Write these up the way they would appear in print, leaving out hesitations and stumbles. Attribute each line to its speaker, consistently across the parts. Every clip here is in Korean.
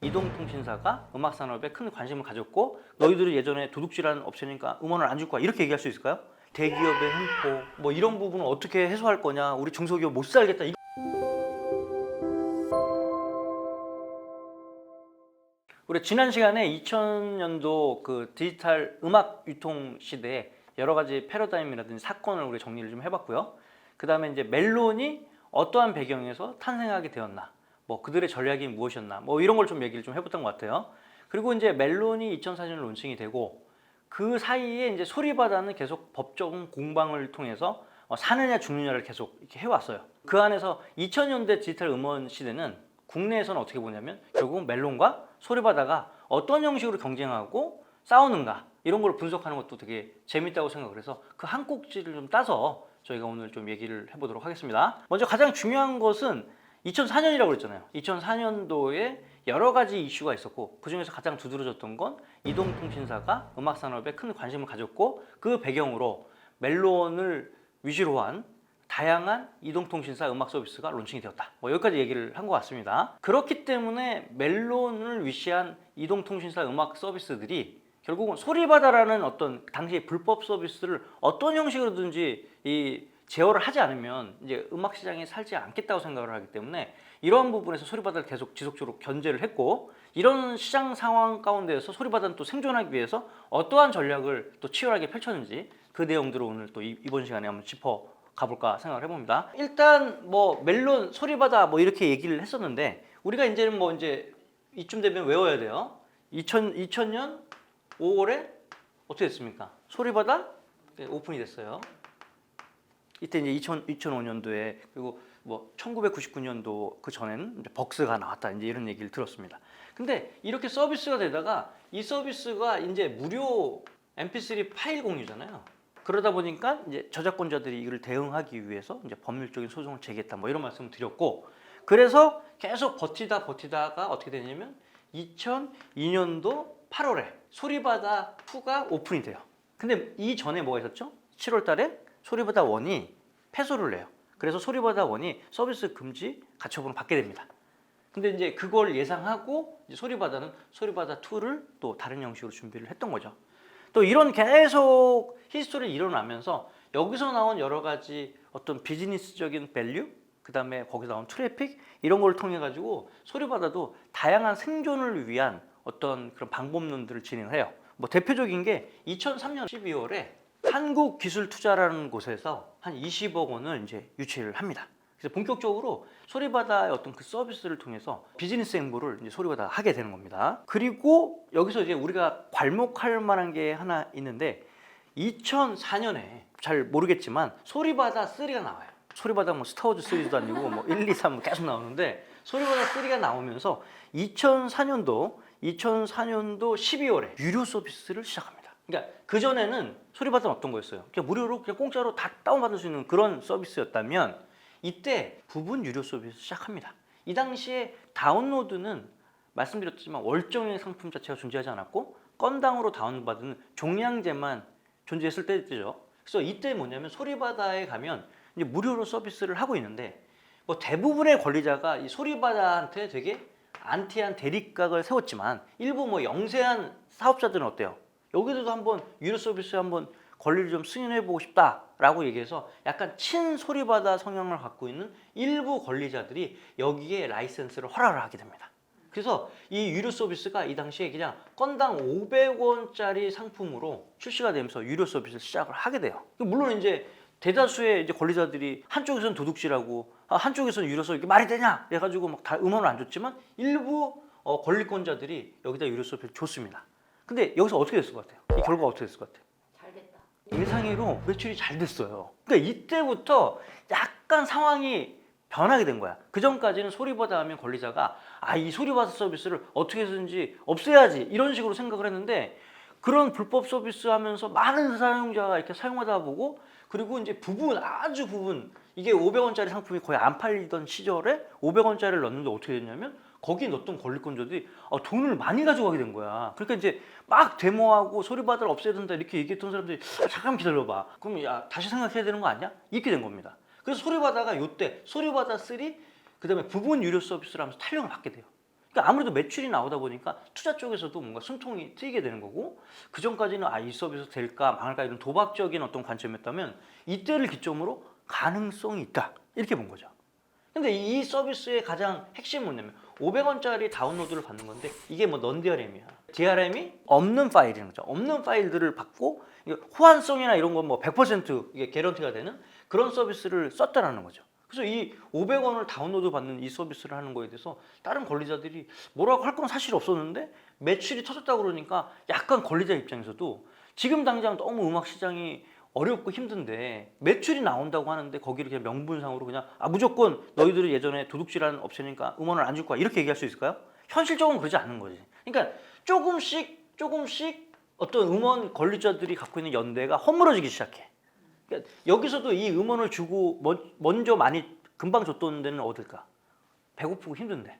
Speaker 1: 이동통신사가 음악 산업에 큰 관심을 가졌고 너희들이 예전에 도둑질한 업체니까 음원을 안 줄 거야 이렇게 얘기할 수 있을까요? 대기업의 횡포 뭐 이런 부분은 어떻게 해소할 거냐 우리 중소기업 못 살겠다 우리 지난 시간에 2000년도 그 디지털 음악 유통 시대에 여러 가지 패러다임이라든지 사건을 우리 정리를 좀 해봤고요. 그 다음에 이제 멜론이 어떠한 배경에서 탄생하게 되었나, 뭐 그들의 전략이 무엇이었나, 뭐 이런 걸 좀 얘기를 좀 해봤던 것 같아요. 그리고 이제 멜론이 2004년 론칭이 되고 그 사이에 이제 소리바다는 계속 법적 공방을 통해서 사느냐 죽느냐를 계속 이렇게 해왔어요. 그 안에서 2000년대 디지털 음원 시대는 국내에서는 어떻게 보냐면 결국 멜론과 소리바다가 어떤 형식으로 경쟁하고 싸우는가 이런 걸 분석하는 것도 되게 재밌다고 생각을 해서 그 한 꼭지를 좀 따서 저희가 오늘 좀 얘기를 해보도록 하겠습니다. 먼저 가장 중요한 것은 2004년이라고 그랬잖아요. 2004년도에 여러 가지 이슈가 있었고 그 중에서 가장 두드러졌던 건 이동통신사가 음악 산업에 큰 관심을 가졌고 그 배경으로 멜론을 위주로 한 다양한 이동통신사 음악 서비스가 론칭이 되었다. 뭐 여기까지 얘기를 한 것 같습니다. 그렇기 때문에 멜론을 위시한 이동통신사 음악 서비스들이 결국은 소리바다라는 어떤 당시 불법 서비스를 어떤 형식으로든지 제어를 하지 않으면 이제 음악 시장에 살지 않겠다고 생각을 하기 때문에 이러한 부분에서 소리바다를 계속 지속적으로 견제를 했고 이런 시장 상황 가운데에서 소리바다는 또 생존하기 위해서 어떠한 전략을 또 치열하게 펼쳤는지 그 내용들을 오늘 또 이번 시간에 한번 짚어 가볼까 생각을 해봅니다. 일단 뭐 멜론, 소리바다 뭐 이렇게 얘기를 했었는데 우리가 이제는 뭐 이제 이쯤 되면 외워야 돼요. 2000년 5월에 어떻게 됐습니까? 소리바다 오픈이 됐어요. 이때 이제 2005년도에 그리고 뭐 1999년도 그 전에는 이제 벅스가 나왔다 이제 이런 얘기를 들었습니다. 근데 이렇게 서비스가 되다가 이 서비스가 이제 무료 MP3 파일 공유잖아요. 그러다 보니까 이제 저작권자들이 이걸 대응하기 위해서 이제 법률적인 소송을 제기했다 뭐 이런 말씀을 드렸고 그래서 계속 버티다가 어떻게 되냐면 2002년도 8월에 소리바다 2가 오픈이 돼요. 근데 이 전에 뭐가 있었죠? 7월 달에 소리바다 1이 패소를 내요. 그래서 소리바다 1이 서비스 금지 가처분을 받게 됩니다. 근데 이제 그걸 예상하고 이제 소리바다는 소리바다 2를 또 다른 형식으로 준비를 했던 거죠. 또 이런 계속 히스토리를 일어나면서 여기서 나온 여러 가지 어떤 비즈니스적인 밸류 그 다음에 거기서 나온 트래픽 이런 걸 통해 가지고 소리바다도 다양한 생존을 위한 어떤 그런 방법론들을 진행을 해요. 뭐 대표적인 게 2003년 12월에 한국기술투자라는 곳에서 한 20억 원을 이제 유치를 합니다. 그래서 본격적으로 소리바다의 어떤 그 서비스를 통해서 비즈니스 행보를 이제 소리바다가 하게 되는 겁니다. 그리고 여기서 이제 우리가 괄목할 만한 게 하나 있는데 2004년에 잘 모르겠지만 소리바다 3가 나와요. 소리바다 뭐 스타워즈 시리즈도 아니고 뭐 1, 2, 3 계속 나오는데 소리바다 3가 나오면서 2004년도 12월에 유료 서비스를 시작합니다. 그러니까 그전에는 소리바다는 어떤 거였어요? 그냥 무료로 그냥 공짜로 다 다운받을 수 있는 그런 서비스였다면 이때 부분 유료 서비스 시작합니다. 이 당시에 다운로드는 말씀드렸지만 월정액 상품 자체가 존재하지 않았고 건당으로 다운받은 종량제만 존재했을 때죠. 그래서 이때 뭐냐면 소리바다에 가면 이제 무료로 서비스를 하고 있는데 뭐 대부분의 권리자가 이 소리바다한테 되게 안티한 대립각을 세웠지만 일부 뭐 영세한 사업자들은 어때요? 여기서도 한번 유료 서비스 한번 권리를 좀 승인해보고 싶다라고 얘기해서 약간 친소리바다 성향을 갖고 있는 일부 권리자들이 여기에 라이센스를 허락을 하게 됩니다. 그래서 이 유료 서비스가 이 당시에 그냥 건당 500원짜리 상품으로 출시가 되면서 유료 서비스를 시작을 하게 돼요. 물론 이제 대다수의 이제 권리자들이 한쪽에서는 도둑질하고 한쪽에서는 유료 서비스 말이 되냐 해가지고 막 다 음원을 안 줬지만 일부 권리권자들이 여기다 유료 서비스를 줬습니다. 근데 여기서 어떻게 됐을 것 같아요? 이 결과가 어떻게 됐을 것 같아요?
Speaker 2: 잘 됐다.
Speaker 1: 예상외로 매출이 잘 됐어요. 그러니까 이때부터 약간 상황이 변하게 된 거야. 그 전까지는 소리바다 하면 권리자가 이 소리바다 서비스를 어떻게 해서든지 없애야지 이런 식으로 생각을 했는데 그런 불법 서비스 하면서 많은 사용자가 이렇게 사용하다 보고 그리고 이제 아주 부분 이게 500원짜리 상품이 거의 안 팔리던 시절에 500원짜리를 넣는데 어떻게 됐냐면 거기에 넣었던 권리권자들이 돈을 많이 가져가게 된 거야. 그러니까 이제 막 데모하고 소리바다를 없애야 된다 이렇게 얘기했던 사람들이 잠깐 기다려봐. 그럼 다시 생각해야 되는 거 아니야? 이렇게 된 겁니다. 그래서 소리바다가 요때 소리바다 3 그다음에 부분 유료 서비스를 하면서 탄력을 받게 돼요. 그러니까 아무래도 매출이 나오다 보니까 투자 쪽에서도 뭔가 숨통이 트이게 되는 거고, 그 전까지는 이 서비스 될까 망할까 이런 도박적인 어떤 관점이었다면 이때를 기점으로 가능성이 있다 이렇게 본 거죠. 근데 이 서비스의 가장 핵심은 뭐냐면 500원짜리 다운로드를 받는 건데 이게 뭐 넌 DRM이야. DRM이 없는 파일이라는 거죠. 없는 파일들을 받고 호환성이나 이런 건 뭐 100% 이게 개런티가 되는 그런 서비스를 썼다라는 거죠. 그래서 이 500원을 다운로드 받는 이 서비스를 하는 거에 대해서 다른 권리자들이 뭐라고 할 건 사실 없었는데 매출이 터졌다고 그러니까 약간 권리자 입장에서도 지금 당장 너무 음악 시장이 어렵고 힘든데 매출이 나온다고 하는데 거기를 그냥 명분상으로 그냥 무조건 너희들이 예전에 도둑질하는 업체니까 음원을 안 줄 거야 이렇게 얘기할 수 있을까요? 현실적으로 그러지 않는 거지. 그러니까 조금씩 어떤 음원 권리자들이 갖고 있는 연대가 허물어지기 시작해. 그러니까 여기서도 이 음원을 주고 먼저 많이 금방 줬던 데는 어딜까? 배고프고 힘든데.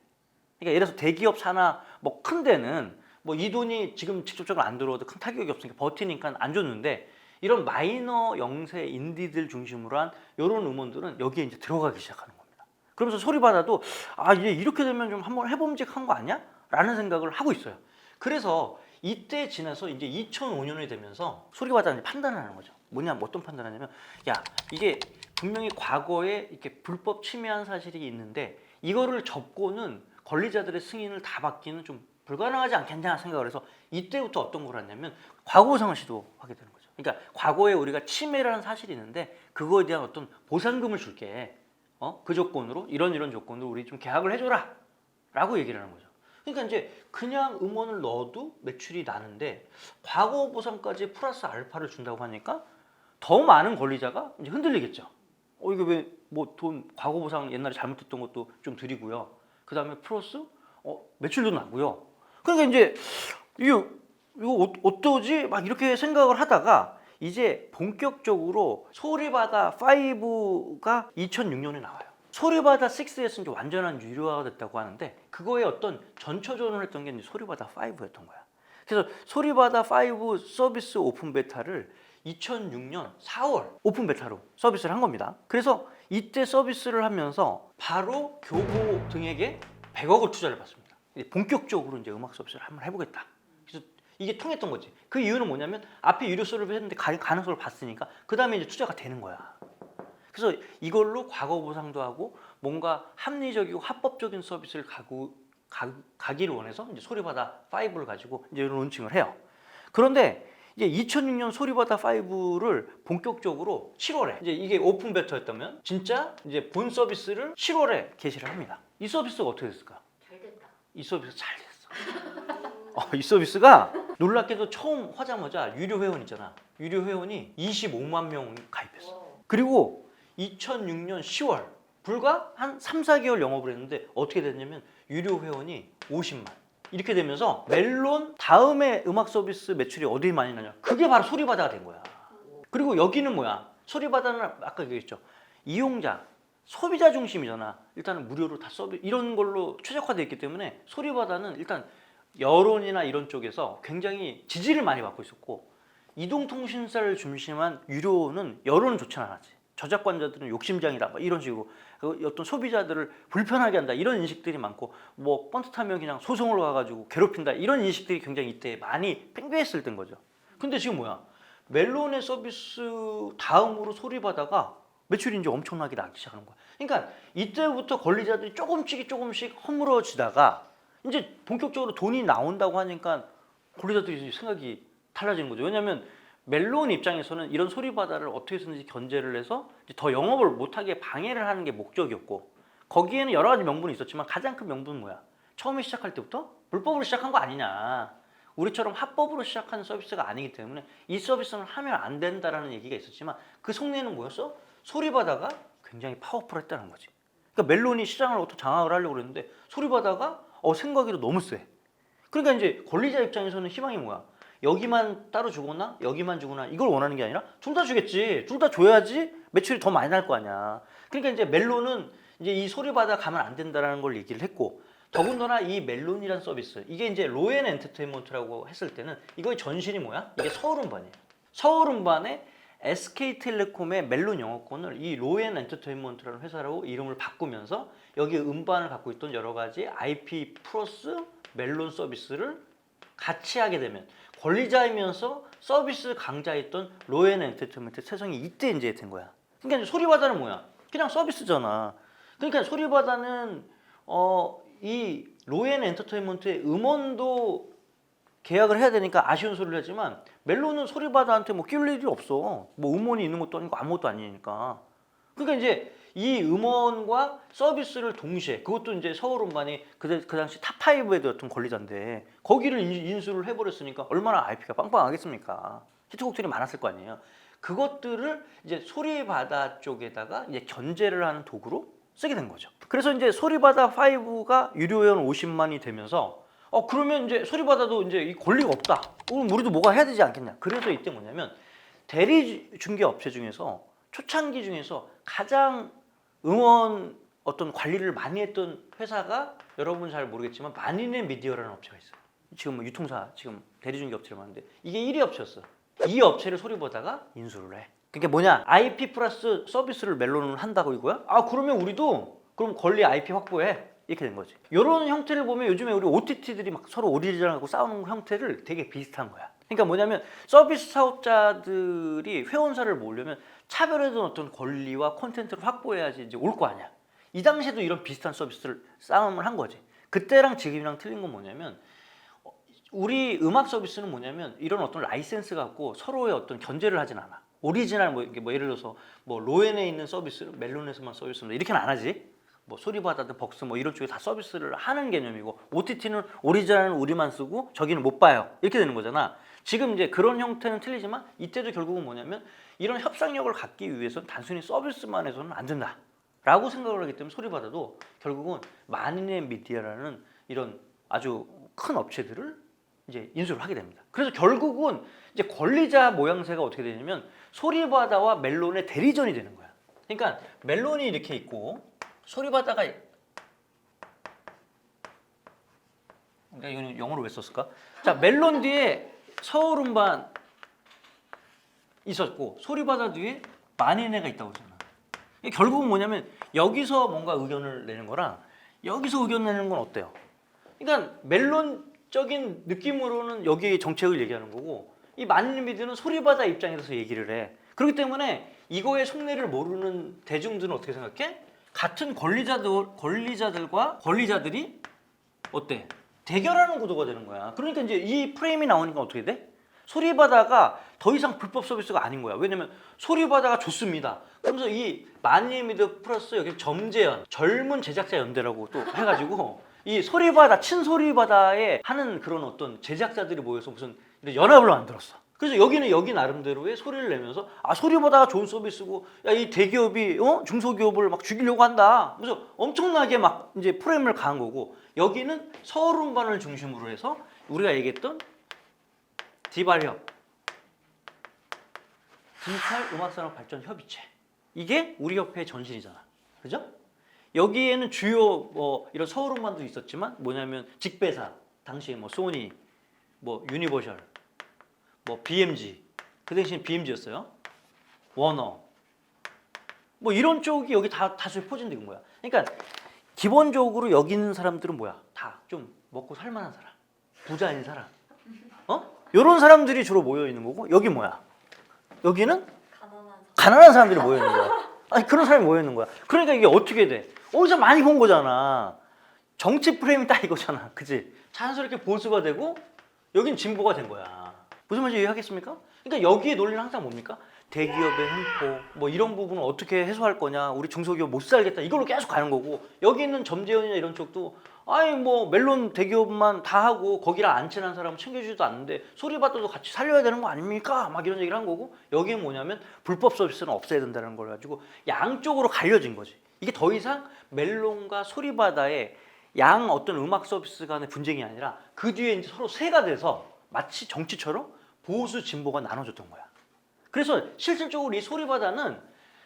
Speaker 1: 그러니까 예를 들어서 대기업 사나 뭐 큰 데는 뭐 이 돈이 지금 직접적으로 안 들어오도 큰 타격이 없으니까 버티니까 안 줬는데 이런 마이너 영세 인디들 중심으로 한 이런 음원들은 여기에 이제 들어가기 시작하는 겁니다. 그러면서 소리 받아도 이제 이렇게 되면 좀 한번 해봄직한 거 아니야? 라는 생각을 하고 있어요. 그래서 이때 지나서 이제 2005년이 되면서 소리받아 판단을 하는 거죠. 뭐냐, 어떤 판단을 하냐면 이게 분명히 과거에 이렇게 불법 침해한 사실이 있는데 이거를 접고는 권리자들의 승인을 다 받기는 좀 불가능하지 않겠냐 생각을 해서 이때부터 어떤 걸 하냐면 과거보상을 시도하게 되는 거죠. 그러니까 과거에 우리가 침해를 한 사실이 있는데 그거에 대한 어떤 보상금을 줄게. 그 조건으로 이런 조건으로 우리 좀 계약을 해줘라 라고 얘기를 하는 거죠. 그러니까 이제 그냥 음원을 넣어도 매출이 나는데 과거 보상까지 플러스 알파를 준다고 하니까 더 많은 권리자가 이제 흔들리겠죠. 이게 왜 뭐 돈 과거 보상 옛날에 잘못했던 것도 좀 드리고요. 그 다음에 플러스 매출도 나고요. 그러니까 이제 이거 어떠지? 막 이렇게 생각을 하다가 이제 본격적으로 소리바다 5가 2006년에 나와요. 소리바다 6에서 이제 완전한 유료화가 됐다고 하는데 그거에 어떤 전초전을 했던 게 이제 소리바다 5였던 거야. 그래서 소리바다 5 서비스 오픈 베타를 2006년 4월 오픈 베타로 서비스를 한 겁니다. 그래서 이때 서비스를 하면서 바로 교보 등에게 100억을 투자를 받습니다. 본격적으로 이제 음악 서비스를 한번 해보겠다. 그래서 이게 통했던 거지. 그 이유는 뭐냐면 앞에 유료 서비스 했는데 가능성을 봤으니까 그 다음에 이제 투자가 되는 거야. 그래서 이걸로 과거 보상도 하고 뭔가 합리적이고 합법적인 서비스를 가기를 원해서 이제 소리바다 5를 가지고 이제 론칭을 해요. 그런데 이제 2006년 소리바다 5를 본격적으로 7월에 이제 이게 오픈 베타였다면 진짜 이제 본 서비스를 7월에 개시를 합니다. 이 서비스가 어떻게 됐을까?
Speaker 2: 잘 됐다.
Speaker 1: 이 서비스 잘 됐어. 이 서비스가 놀랍게도 처음 하자마자 유료 회원 있잖아. 유료 회원이 25만 명 가입했어. 그리고 2006년 10월 불과 한 3, 4개월 영업을 했는데 어떻게 됐냐면 유료 회원이 50만. 이렇게 되면서 멜론 다음에 음악 서비스 매출이 어디 많이 나냐? 그게 바로 소리바다가 된 거야. 그리고 여기는 뭐야? 소리바다는 아까 얘기했죠. 이용자, 소비자 중심이잖아. 일단은 무료로 다 이런 걸로 최적화되어 있기 때문에 소리바다는 일단 여론이나 이런 쪽에서 굉장히 지지를 많이 받고 있었고 이동통신사를 중심한 유료는 여론은 좋지 않았지. 저작권자들은 욕심장이다 이런 식으로 어떤 소비자들을 불편하게 한다 이런 인식들이 많고 뭐 뻔듯하면 그냥 소송을 가가지고 괴롭힌다 이런 인식들이 굉장히 이때 많이 팽배했을 때인 거죠. 근데 지금 뭐야? 멜론의 서비스 다음으로 소리바다가 매출이 이제 엄청나게 나기 시작하는 거야. 그러니까 이때부터 권리자들이 조금씩 허물어지다가 이제 본격적으로 돈이 나온다고 하니까 권리자들이 생각이 달라지는 거죠. 왜냐하면 멜론 입장에서는 이런 소리바다를 어떻게 해서든지 견제를 해서 더 영업을 못하게 방해를 하는 게 목적이었고 거기에는 여러 가지 명분이 있었지만 가장 큰 명분은 뭐야? 처음에 시작할 때부터 불법으로 시작한 거 아니냐. 우리처럼 합법으로 시작한 서비스가 아니기 때문에 이 서비스는 하면 안 된다라는 얘기가 있었지만 그 속내는 뭐였어? 소리바다가 굉장히 파워풀했다는 거지. 그러니까 멜론이 시장을 어떻게 장악을 하려고 그랬는데 소리바다가 생각이도 너무 세. 그러니까 이제 권리자 입장에서는 희망이 뭐야? 여기만 따로 주거나 여기만 주거나 이걸 원하는 게 아니라 둘 다 주겠지. 둘 다 줘야지 매출이 더 많이 날 거 아니야. 그러니까 이제 멜론은 이제 이 소리바다 가면 안 된다라는 걸 얘기를 했고 더군다나 이 멜론이란 서비스 이게 이제 로엔 엔터테인먼트라고 했을 때는 이거의 전신이 뭐야? 이게 서울음반이에요. 서울음반의 SK텔레콤의 멜론 영어권을 이 로엔 엔터테인먼트라는 회사로 이름을 바꾸면서 여기 음반을 갖고 있던 여러 가지 IP 플러스 멜론 서비스를 같이 하게 되면 권리자이면서 서비스 강자였던 로엔 엔터테인먼트 세상이 이때 이제 된 거야. 그러니까 이제 소리바다는 뭐야? 그냥 서비스잖아. 그러니까 소리바다는 이 로엔 엔터테인먼트의 음원도 계약을 해야 되니까 아쉬운 소리를 하지만 멜론은 소리바다한테 뭐 끼울 일이 없어. 뭐 음원이 있는 것도 아니고 아무것도 아니니까. 그러니까 이제 이 음원과 서비스를 동시에 그것도 이제 서울 음반이 그 당시 탑5에 들었던 권리자인데 거기를 인수를 해버렸으니까 얼마나 IP가 빵빵하겠습니까? 히트곡들이 많았을 거 아니에요. 그것들을 이제 소리바다 쪽에다가 이제 견제를 하는 도구로 쓰게 된 거죠. 그래서 이제 소리바다 5가 유료회원 50만이 되면서 그러면 이제 소리바다도 이제 이 권리가 없다. 그럼 우리도 뭐가 해야 되지 않겠냐. 그래서 이때 뭐냐면 대리 중개 업체 중에서 초창기 중에서 가장 음원 어떤 관리를 많이 했던 회사가 여러분 잘 모르겠지만 마니네 미디어라는 업체가 있어요. 지금 뭐 유통사 지금 대리 중개 업체를 많은데 이게 1위 업체였어. 이 업체를 소리바다가 인수를 해. 그게 뭐냐? IP 플러스 서비스를 멜론을 한다고 이거야? 그러면 우리도 그럼 권리 IP 확보해. 이렇게 된 거지. 이런 형태를 보면 요즘에 우리 OTT들이 막 서로 오리지널하고 싸우는 형태를 되게 비슷한 거야. 그러니까 뭐냐면 서비스 사업자들이 회원사를 모으려면 차별화된 어떤 권리와 콘텐츠를 확보해야지 이제 올 거 아니야. 이 당시에도 이런 비슷한 서비스를 싸움을 한 거지. 그때랑 지금이랑 틀린 건 뭐냐면 우리 음악 서비스는 뭐냐면 이런 어떤 라이센스 갖고 서로의 어떤 견제를 하진 않아. 오리지널 뭐 예를 들어서 뭐 로엔에 있는 서비스를 멜론에서만 서비스를 이렇게는 안 하지. 뭐 소리바다든 벅스 뭐 이런 쪽에 다 서비스를 하는 개념이고 OTT는 오리지널은 우리만 쓰고 저기는 못 봐요. 이렇게 되는 거잖아. 지금 이제 그런 형태는 틀리지만 이때도 결국은 뭐냐면 이런 협상력을 갖기 위해서는 단순히 서비스만 해서는 안 된다. 라고 생각을 하기 때문에 소리바다도 결국은 마니네 미디어라는 이런 아주 큰 업체들을 이제 인수를 하게 됩니다. 그래서 결국은 이제 권리자 모양새가 어떻게 되냐면 소리바다와 멜론의 대리전이 되는 거야. 그러니까 멜론이 이렇게 있고 소리바다가 이거는 영어로 왜 썼을까? 자, 멜론 뒤에 서울 음반 있었고 소리바다 뒤에 마니네가 있다고 했잖아. 결국은 뭐냐면 여기서 뭔가 의견을 내는 거랑 여기서 의견 내는 건 어때요? 그러니까 멜론적인 느낌으로는 여기에 정책을 얘기하는 거고 이 마니네 미디어는 소리바다 입장에서 얘기를 해. 그렇기 때문에 이거의 속내를 모르는 대중들은 어떻게 생각해? 같은 권리자들과 권리자들이 어때? 대결하는 구도가 되는 거야. 그러니까 이제 이 프레임이 나오니까 어떻게 돼? 소리바다가 더 이상 불법 서비스가 아닌 거야. 왜냐면 소리바다가 좋습니다. 그러면서 이 마니미드 플러스 여기 점재연 젊은 제작자 연대라고 또 해가지고 이 소리바다 친소리바다에 하는 그런 어떤 제작자들이 모여서 무슨 연합을 만들었어. 그래서 여기는 여기 나름대로의 소리를 내면서 소리바다가 좋은 서비스고 야 이 대기업이 중소기업을 막 죽이려고 한다. 그래서 엄청나게 막 이제 프레임을 가한 거고 여기는 서울 음반을 중심으로 해서 우리가 얘기했던 디발협 디지털 음악산업발전협의체 이게 우리 협회의 전신이잖아. 그죠? 여기에는 주요 뭐 이런 서울 음반도 있었지만 뭐냐면 직배사 당시에 뭐 소니 뭐 유니버셜 뭐 BMG 그 대신 BMG였어요. 워너 뭐 이런 쪽이 여기 다 다수에 포진된 거야. 그러니까 기본적으로 여기 있는 사람들은 뭐야? 다 좀 먹고 살만한 사람, 부자인 사람, 이런 사람들이 주로 모여 있는 거고 여기 뭐야? 여기는 가난한 사람들이 모여 있는 거야. 아니 그런 사람이 모여 있는 거야. 그러니까 이게 어떻게 돼? 어디서 많이 본 거잖아. 정치 프레임이 딱 이거잖아, 그지? 자연스럽게 보수가 되고 여긴 진보가 된 거야. 무슨 말인지 이해하겠습니까? 그러니까 여기에 논리는 항상 뭡니까? 대기업의 횡포 뭐 이런 부분을 어떻게 해소할 거냐, 우리 중소기업 못 살겠다 이걸로 계속 가는 거고 여기 있는 점재현이나 이런 쪽도 아니 뭐 멜론 대기업만 다 하고 거기랑 안 친한 사람은 챙겨주지도 않는데 소리바다도 같이 살려야 되는 거 아닙니까? 막 이런 얘기를 한 거고 여기는 뭐냐면 불법 서비스는 없애야 된다는 걸 가지고 양쪽으로 갈려진 거지. 이게 더 이상 멜론과 소리바다의 양 어떤 음악 서비스 간의 분쟁이 아니라 그 뒤에 이제 서로 세가 돼서 마치 정치처럼 보수 진보가 나눠졌던 거야. 그래서 실질적으로 이 소리바다는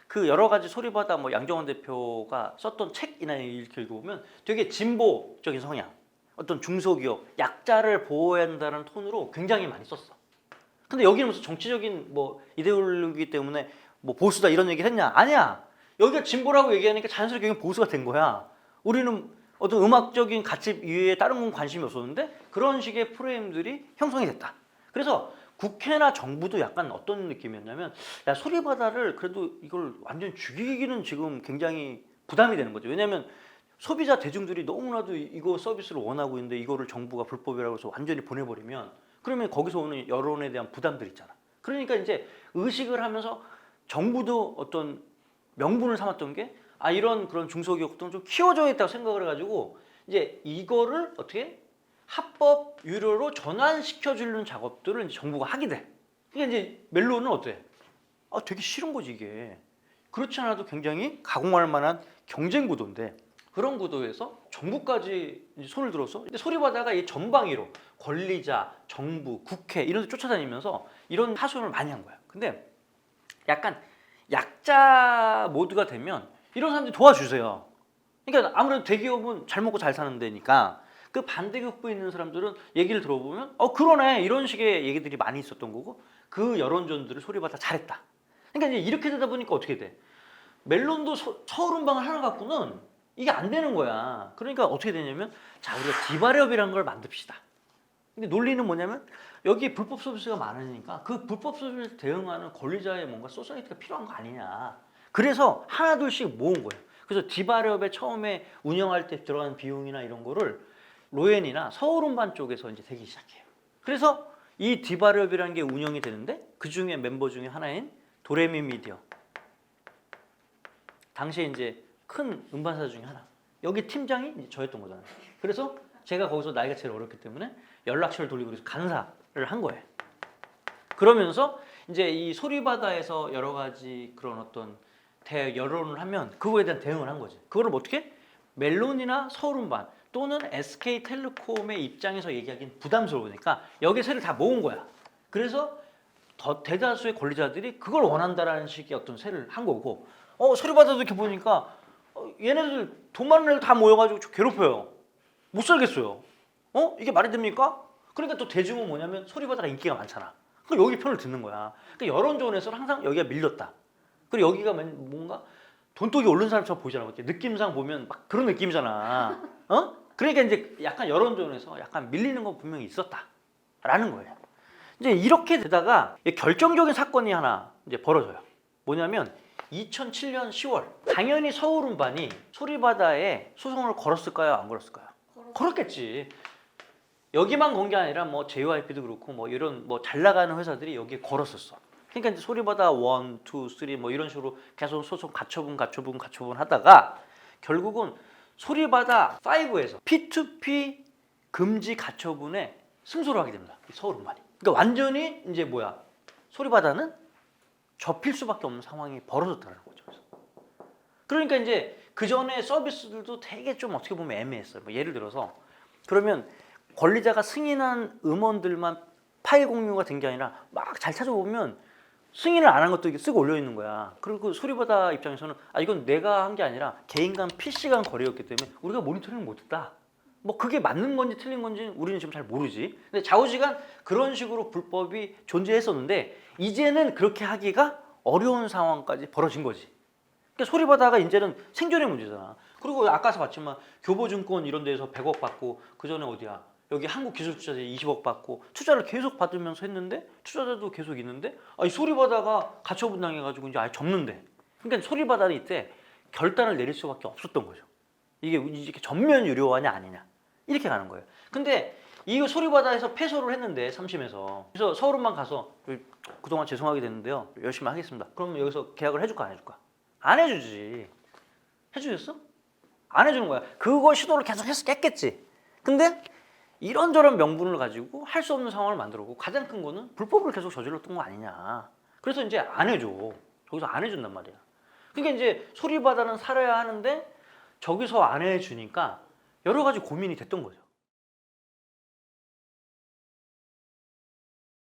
Speaker 1: 그 여러 가지 소리바다 뭐 양정원 대표가 썼던 책이나 이렇게 읽어보면 되게 진보적인 성향, 어떤 중소기업, 약자를 보호해야 한다는 톤으로 굉장히 많이 썼어. 근데 여기는 무슨 정치적인 뭐 이데올로기 때문에 뭐 보수다 이런 얘기를 했냐? 아니야. 여기가 진보라고 얘기하니까 자연스럽게 여기 보수가 된 거야. 우리는 어떤 음악적인 가치 이외에 다른 건 관심이 없었는데 그런 식의 프레임들이 형성이 됐다. 그래서 국회나 정부도 약간 어떤 느낌이었냐면 야 소리바다를 그래도 이걸 완전 죽이기는 지금 굉장히 부담이 되는 거죠. 왜냐하면 소비자 대중들이 너무나도 이거 서비스를 원하고 있는데 이거를 정부가 불법이라고 해서 완전히 보내버리면 그러면 거기서 오는 여론에 대한 부담들이 있잖아. 그러니까 이제 의식을 하면서 정부도 어떤 명분을 삼았던 게 아 이런 그런 중소기업들은 좀 키워줘야겠다고 생각을 해가지고 이제 이거를 어떻게 합법 유료로 전환시켜 주는 작업들을 이제 정부가 하게 돼. 그러니까 이제 멜론은 어때? 아 되게 싫은 거지 이게. 그렇지 않아도 굉장히 가공할 만한 경쟁 구도인데 그런 구도에서 정부까지 이제 손을 들어서 근데 소리바다가 이 전방위로 권리자, 정부, 국회 이런 데 쫓아다니면서 이런 하소연을 많이 한 거야. 근데 약간 약자 모드가 되면 이런 사람들이 도와주세요. 그러니까 아무래도 대기업은 잘 먹고 잘 사는 데니까 그 반대급부에 있는 사람들은 얘기를 들어보면 그러네 이런 식의 얘기들이 많이 있었던 거고 그 여론전들을 소리바다 잘했다. 그러니까 이제 이렇게 되다 보니까 어떻게 돼? 멜론도 서울음방을 하나 갖고는 이게 안 되는 거야. 그러니까 어떻게 되냐면 자 우리가 디바렵이라는 걸 만듭시다. 근데 논리는 뭐냐면 여기 불법 서비스가 많으니까 그 불법 서비스에 대응하는 권리자의 뭔가 소사이티가 필요한 거 아니냐. 그래서 하나둘씩 모은 거예요. 그래서 디바렵에 처음에 운영할 때 들어가는 비용이나 이런 거를 로엔이나 서울음반 쪽에서 이제 되기 시작해요. 그래서 이 디바렵이라는 게 운영이 되는데 그 중에 멤버 중에 하나인 도레미 미디어. 당시에 이제 큰 음반사 중에 하나. 여기 팀장이 이제 저였던 거잖아요. 그래서 제가 거기서 나이가 제일 어렸기 때문에 연락처를 돌리고 그래서 간사를 한 거예요. 그러면서 이제 이 소리바다에서 여러 가지 그런 어떤 여론을 하면 그거에 대한 대응을 한 거지. 그거를 어떻게? 멜론이나 서울음반 또는 SK텔레콤의 입장에서 얘기하기는 부담스러우니까 여기 세를 다 모은 거야. 그래서 더 대다수의 권리자들이 그걸 원한다라는 식의 어떤 세를 한 거고 소리바다도 이렇게 보니까 얘네들 돈 많은 애들 다 모여가지고 괴롭혀요. 못 살겠어요. 이게 말이 됩니까? 그러니까 또 대중은 뭐냐면 소리바다가 인기가 많잖아. 그럼 여기 편을 듣는 거야. 그러니까 여론조원에서는 항상 여기가 밀렸다. 그리고 여기가 뭔가 돈독이 오른 사람처럼 보이잖아. 이렇게 느낌상 보면 막 그런 느낌이잖아. 그러니까 이제 약간 여론조원에서 약간 밀리는 건 분명히 있었다라는 거예요. 이제 이렇게 되다가 결정적인 사건이 하나 이제 벌어져요. 뭐냐면 2007년 10월 당연히 서울음반이 소리바다에 소송을 걸었을까요? 안 걸었을까요? 걸었겠지. 여기만 건 게 아니라 뭐 JYP도 그렇고 뭐 이런 뭐 잘 나가는 회사들이 여기에 걸었었어. 그러니까 이제 소리바다 1, 2, 3 뭐 이런 식으로 계속 소송 가처분 하다가 결국은 소리바다 5에서 P2P 금지 가처분에 승소를 하게 됩니다. 서울음반이. 그러니까 완전히 이제 뭐야? 소리바다는 접힐 수밖에 없는 상황이 벌어졌다는 거죠. 그러니까 이제 그 전에 서비스들도 되게 좀 어떻게 보면 애매했어요. 뭐 예를 들어서 그러면 권리자가 승인한 음원들만 파일 공유가 된 게 아니라 막 잘 찾아보면 승인을 안 한 것도 쓰고 올려 있는 거야. 그리고 소리바다 입장에서는 이건 내가 한 게 아니라 개인 간 PC 간 거래였기 때문에 우리가 모니터링을 못했다. 뭐 그게 맞는 건지 틀린 건지 우리는 지금 잘 모르지. 근데 좌우지간 그런 식으로 불법이 존재했었는데 이제는 그렇게 하기가 어려운 상황까지 벌어진 거지. 그러니까 소리바다가 이제는 생존의 문제잖아. 그리고 아까서 봤지만 교보증권 이런 데서 100억 받고 그 전에 어디야? 여기 한국기술투자제 20억 받고 투자를 계속 받으면서 했는데 투자자도 계속 있는데 이 소리바다가 가처분 당해가지고 이제 아예 접는데. 그러니까 소리바다는 이때 결단을 내릴 수밖에 없었던 거죠. 이게 이렇게 전면 유료화냐 아니냐 이렇게 가는 거예요. 근데 이거 소리바다에서 패소를 했는데 3심에서 그래서 서울음반 가서 그동안 죄송하게 됐는데요 열심히 하겠습니다. 그러면 여기서 계약을 해줄까 안 해줄까? 안 해주지. 해주겠어? 안 해주는 거야. 그거 시도를 계속 했겠지. 근데 이런저런 명분을 가지고 할 수 없는 상황을 만들었고 가장 큰 거는 불법을 계속 저질렀던 거 아니냐. 그래서 이제 안 해줘. 저기서 안 해준단 말이야. 그러니까 이제 소리바다는 살아야 하는데 저기서 안 해주니까 여러 가지 고민이 됐던 거죠.